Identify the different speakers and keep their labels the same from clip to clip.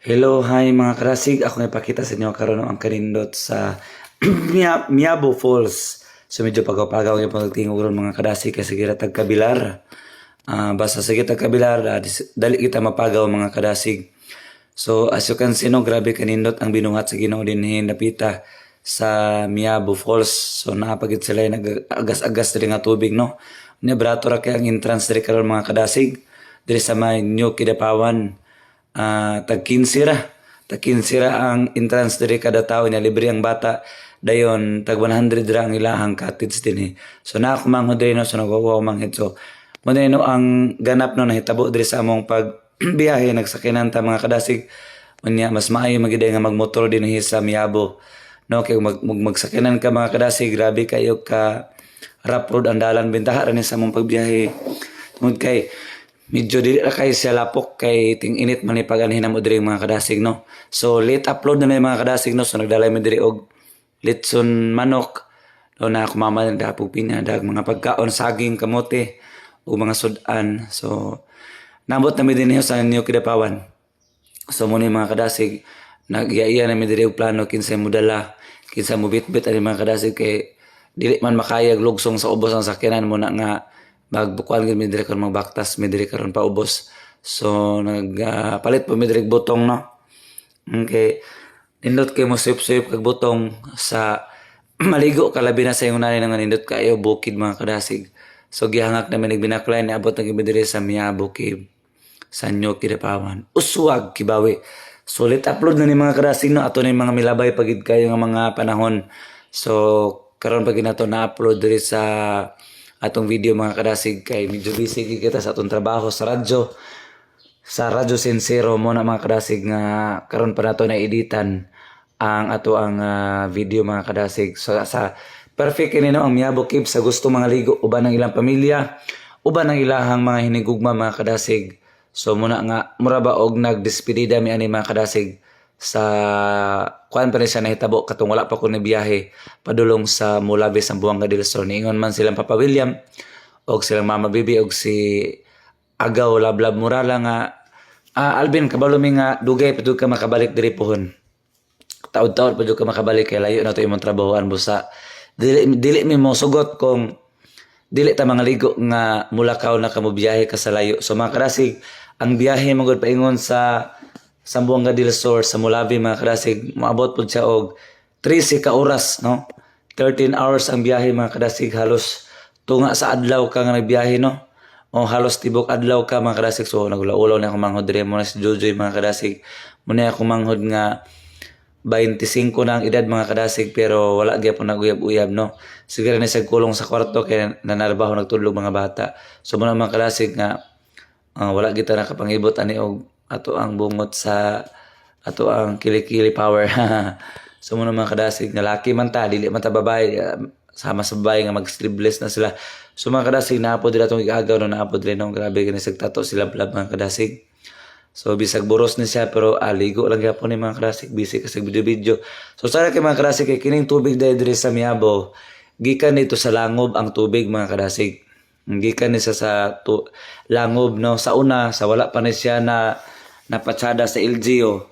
Speaker 1: Hello, hi mga karasig. Ako ipakita sa inyo karon ang kanindot sa Miabo Falls. So medyo pagaw-pagaw yung pagtingog ron mga karasig kasi gira tagkabilar. Basta sa tagkabilar, dali kita mapagaw mga karasig. So as you can see no, grabe kanindot ang binuhat sa Ginoo dinhi napita sa Miabo Falls. So napagit sila yung nag-agas-agas diri nga tubig no. Nya brato ra kay ang entrance diri karon mga kadasig. Diri sa may New Kidapawan. Tag 15 ra. Tag 15 ra ang entrance diri kada tawo niya libre ang bata. Dayon tag 100 ra ang ilahang cottage dinhi. So na ako manghod diri no so nagwawa manghid. So mo no ang ganap no nahitabo diri sa among pag biyahe nagsakinan ta mga kadasig. Unya mas maayo magiday nga magmotor dinhi sa Miabo. No kay magsakinan ka mga kadasig grabe kayo ka rough road ang dalan bentaha ra ni sa among pagbiyahe. Tungod kay medyo dili ra kay siya lapok kay ting init man ni pag-anhin mo diri mga kadasig no. So late upload na may mga kadasig no so nagdalay mi diri og litson manok no na kumama dapog pinadag mga pagkaon saging kamote o mga sudan. So nabot na mi dinhi sa New Kidapawan. So mo ni mga kadasig nagyaiya na mi diri og plano kinsa mo dala kinsa mo bitbit ani mga kadasig kay dili man makayag lugsong sa ubos ang sakyanan mo na nga magbukuan gid mi diri karon magbaktas mi diri karon paubos. So palit po mi diri butong no. Okay. Nindot kay mo sip-sip kag butong sa maligo ka labi na sa imong nanay nga nindot kayo bukid mga kadasig. So gihangak na mi nagbinaklay ni abot na mi diri sa Miabo Cave sa New Kidapawan. Uswag kibawi. Sulit upload na ni mga kadasig no ato na yung mga milabay pagid kayo nga mga panahon. So karon pag nato na-upload diri sa atong video mga kadasig kay medyo busy kita sa atong trabaho sa Radyo Sincero mo na mga kadasig nga karon pa nato na editan ang ato ang video mga kadasig. So sa perfect kini no ang Miabo Cave sa gusto mga ligo uban ng ilang pamilya uban ng ilahang mga hinigugma mga kadasig. So muna nga mura ba og nagdespedida mi ani mga kadasig sa kuan pa rin siya nahitabo katong wala pa ko na biyahe padulong sa Mulabe sa Buanga del Sur. Niingon man silang Papa William og silang Mama Bibi og si Agaw Lablab Murala nga Alvin kabalo mi nga dugay padug ka makabalik diri pohon. Taud-taud padug ka makabalik kay layo na to imong trabahoan busa. Dili mi mo sugot kung dili ta mga ligo nga mulakaw na kamo biyahe ka sa layo. So mga kadasig ang biyahe mo gud paingon sa Sambuanga del Sur sa Mulabi mga kadasig moabot pud siya og 13 ka oras no. 13 hours ang biyahe mga kadasig halos tunga sa adlaw ka nga nagbiyahe no. O halos tibok adlaw ka mga kadasig. So nagulaulaw na ako manghod diri mo na si Jojoy mga kadasig. Muna ako manghod nga 25 na ang edad mga kadasig pero wala gyapon naguyab-uyab no. Siguro na siya kulong sa kwarto kay nanarbaho nagtulog mga bata. So muna mga kadasig nga wala kita nakapangibot ani og ato ang bungot sa ato ang kilikili power. So muna mga kadasig nga laki man ta dili man ta babae sama sa babae nga mag-sleeveless na sila. So mga kadasig naapod dira tong igagaw no naapod rin no grabe gani tato sila blab mga kadasig. So bisag boros ni siya pero aligo lang gyapon ni mga kadasig busy kasi video-video. So sana kay mga kadasig kay kining tubig diri sa Miabo gikan dito sa langob ang tubig mga kadasig. Gikan ni sa langob no sa una sa wala pa ni siya na napatsada sa LGO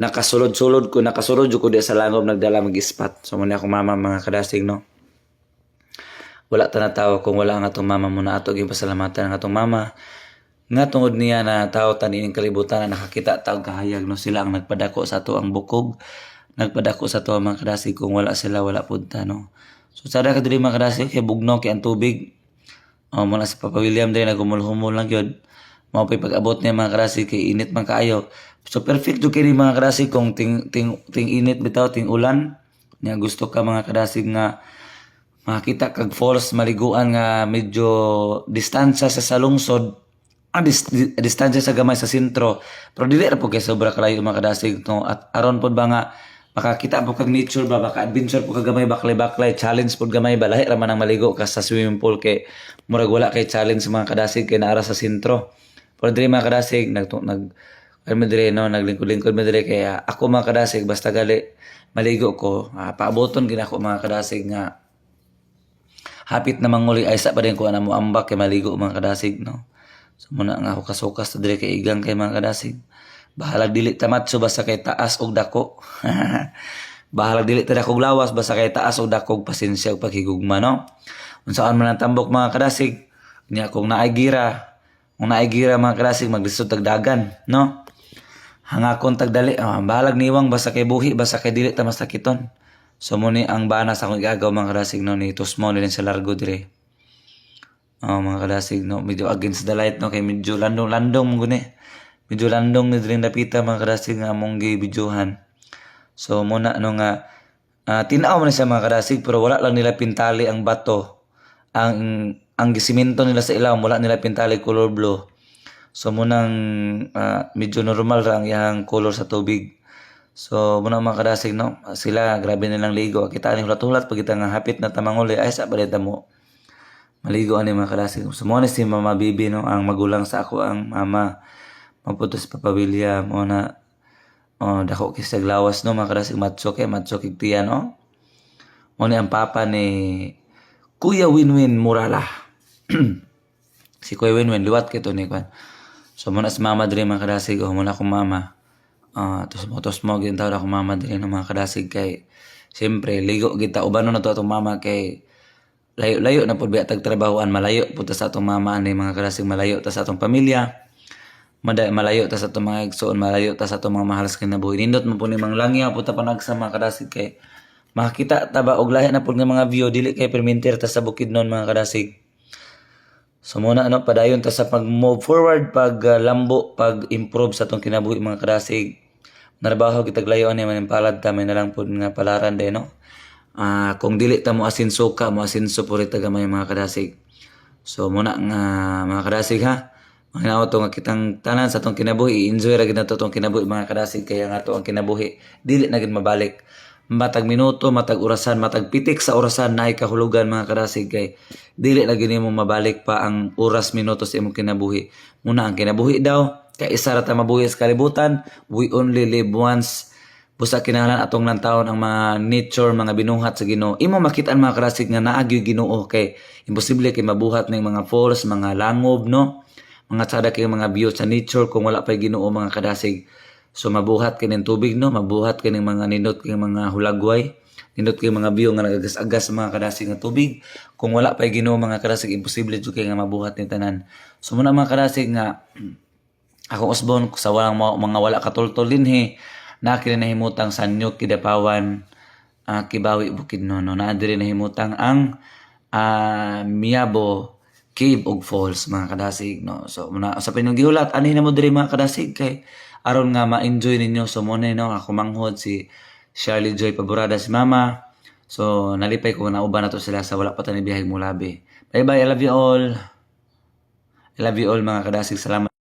Speaker 1: nakasulod-sulod ko nakasulod ko di sa langob nagdala mag-ispat. So muna akong mama mga kadasig no wala ta natawa kung wala ang atong mama muna ato gipasalamatan ang atong mama nga tungod niya na tao tanin kalibutan na nakakita taog kahayag no sila ang nagpadako sa ato ang bukog nagpadako sa ato mga kadasig kung wala sila wala punta no. So sada ka diri mga kadasig kay bugnaw kay ang tubig muna sa Papa William din nagumul-humol lang yun. Mao pay pag-abot niya mga kadasig kay init man kaayo. So perfect jud kini mga kadasig kung ting init bitaw ting ulan. Nya gusto ka mga kadasig nga makita kag falls maliguan nga medyo distansya sa lungsod. Distansya sa gamay sa sentro. Pero dili ra po kay sobra kalayo mga kadasig no at aron pod ba nga makakita po kag nature ba baka adventure po kag gamay baklay challenge pod gamay ba lahi ra man ang maligo ka sa swimming pool kay murag wala kay challenge mga kadasig kay naara sa sentro. Pero diri mga kadasig naglingkod-lingkod mi diri kaya ako mga kadasig basta gali maligo ko paaboton gid ako mga kadasig nga hapit na manguli ay sa pa din ko na mo ambak kay maligo mga kadasig no. So muna nga ako kasukas diri kay igang kay mga kadasig Bahalag dili ta matso basta kay taas og dako. Bahalag dili ta dakog lawas basta kay taas og dakog pasensya ug paghigugma no. Unsaan man ang tambok mga kadasig, nya kung naay gira, mga kadasig maglisod tag dagan no. Hangakon tag dali, bahalag niwang basta kay buhi basta kay dili ta masakiton. So mo ni ang bana sa akong igagaw mga kadasig no ni tusmo ni sa largo dire. Mga kadasig no, medyo against the light no kay medyo landong-landong mo guni. Medyo landong ni diri napita mga kadasig nga among gibidyohan. So muna no nga tinaw man siya mga kadasig pero wala lang nila pintali ang bato. Ang gisimento nila sa ilaw wala nila pintali color blue. So munang medyo normal ra ang iyang color sa tubig. So muna mga kadasig no, sila grabe nilang ligo. Kita ni hulat-hulat pag kita nga hapit na tamanguli ay sa balita mo. Maligo ani mga kadasig. So mo si Mama Bibi no, ang magulang sa ako ang mama. Maputos papabilya mo na dako kisag lawas no mga kadasig matso kig tiyan no. Mo ni ang papa ni Kuya Winwin Murala. Si Kuya Winwin liwat kito ni kwan. So muna si mama diri mga kadasig muna akong mama. Tos mo gintaw akong mama diri no mga kadasig kay siyempre ligo kita uban na to atong mama kay layo na pud biya tag trabahoan malayo pud ta sa atong mama ani mga kadasig malayo ta sa atong pamilya. Malayo ta sa itong mga igsoon, malayo ta sa itong mga mahal sa kinabuhi. Nindot mo po ni mga langya po ta panagsa mga kadasig kay makakita ta ba og lahi na po nga mga view dili kay permintir ta sa bukid non mga kadasig. So muna padayon ta sa pag-move forward, pag-lambo, pag-improve sa itong kinabuhi mga kadasig. Narabaho kitag layo ani man palad ta may nalang po nga palaran de no. Kung dili ta mo asinso ka, mo asinso po rin tagamay mga kadasig. So muna nga mga kadasig ha. Mga to nga kitang tanan sa tong kinabuhi, enjoy ra gid nato tong kinabuhi mga kadasig kaya nga to ang kinabuhi dili na gid mabalik. Matag minuto, matag orasan, matag pitik sa orasan naay kahulugan mga kadasig kay dili na gid mo mabalik pa ang oras minuto sa imong kinabuhi. Muna ang kinabuhi daw kay isa ra ta mabuhi sa kalibutan, we only live once. Busa kinahanglan atong nantawon ang mga nature, mga binuhat sa Ginoo. Imo makit-an mga kadasig nga naagi Ginoo kay imposible kay mabuhat ning mga falls, mga langob no. Mga tsada kay mga view sa nature kung wala pa'y Ginoo mga kadasig. So mabuhat kaning tubig no, mabuhat kaning mga nindot kay mga hulagway, nindot kay mga view nga nagagas-agas mga kadasig nga tubig. Kung wala pa'y Ginoo mga kadasig imposible jud kay nga mabuhat ni tanan. So muna mga kadasig nga ako usbon sa walang mga wala katultol dinhi na kinahimutang sa Nyuk Kidapawan, Kibawi Bukidnon no, na diri nahimutang ang Miabo Cave ug Falls mga kadasig no. So muna sa pinyong gihulat ani na mo diri mga kadasig kay aron nga ma-enjoy ninyo. So mo no ako manghod si Shirley Joy Paborada si mama. So nalipay ko na uban na to sila sa wala pa tani biyaheng mulabi. Bye bye, I love you all. I love you all mga kadasig. Salamat.